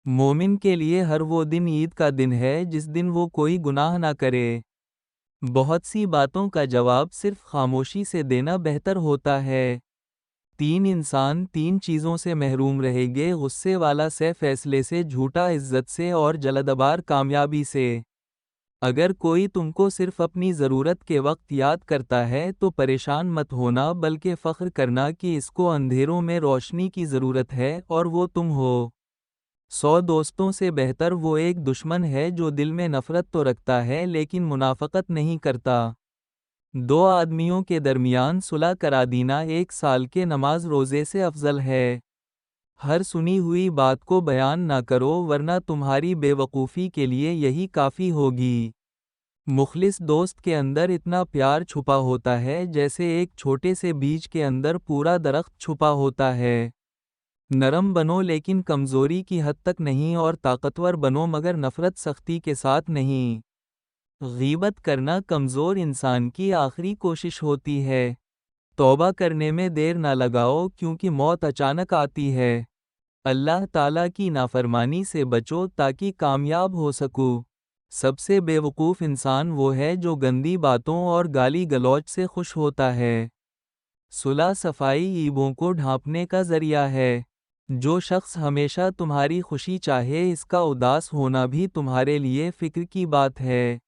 مومن کے لیے ہر وہ دن عید کا دن ہے جس دن وہ کوئی گناہ نہ کرے۔ بہت سی باتوں کا جواب صرف خاموشی سے دینا بہتر ہوتا ہے۔ تین انسان تین چیزوں سے محروم رہیں گے: غصے والا سے، فیصلے سے، جھوٹا عزت سے اور جلدبار کامیابی سے۔ اگر کوئی تم کو صرف اپنی ضرورت کے وقت یاد کرتا ہے تو پریشان مت ہونا، بلکہ فخر کرنا کہ اس کو اندھیروں میں روشنی کی ضرورت ہے اور وہ تم ہو۔ 100 دوستوں سے بہتر وہ ایک دشمن ہے جو دل میں نفرت تو رکھتا ہے لیکن منافقت نہیں کرتا۔ 2 آدمیوں کے درمیان صلح کرا دینا 1 سال کے نماز روزے سے افضل ہے۔ ہر سنی ہوئی بات کو بیان نہ کرو ورنہ تمہاری بے وقوفی کے لیے یہی کافی ہوگی۔ مخلص دوست کے اندر اتنا پیار چھپا ہوتا ہے جیسے ایک چھوٹے سے بیج کے اندر پورا درخت چھپا ہوتا ہے۔ نرم بنو لیکن کمزوری کی حد تک نہیں، اور طاقتور بنو مگر نفرت سختی کے ساتھ نہیں۔ غیبت کرنا کمزور انسان کی آخری کوشش ہوتی ہے۔ توبہ کرنے میں دیر نہ لگاؤ کیونکہ موت اچانک آتی ہے۔ اللہ تعالیٰ کی نافرمانی سے بچو تاکہ کامیاب ہو سکو۔ سب سے بے وقوف انسان وہ ہے جو گندی باتوں اور گالی گلوچ سے خوش ہوتا ہے۔ صلح صفائی عیبوں کو ڈھانپنے کا ذریعہ ہے۔ جو شخص ہمیشہ تمہاری خوشی چاہے، اس کا اداس ہونا بھی تمہارے لیے فکر کی بات ہے۔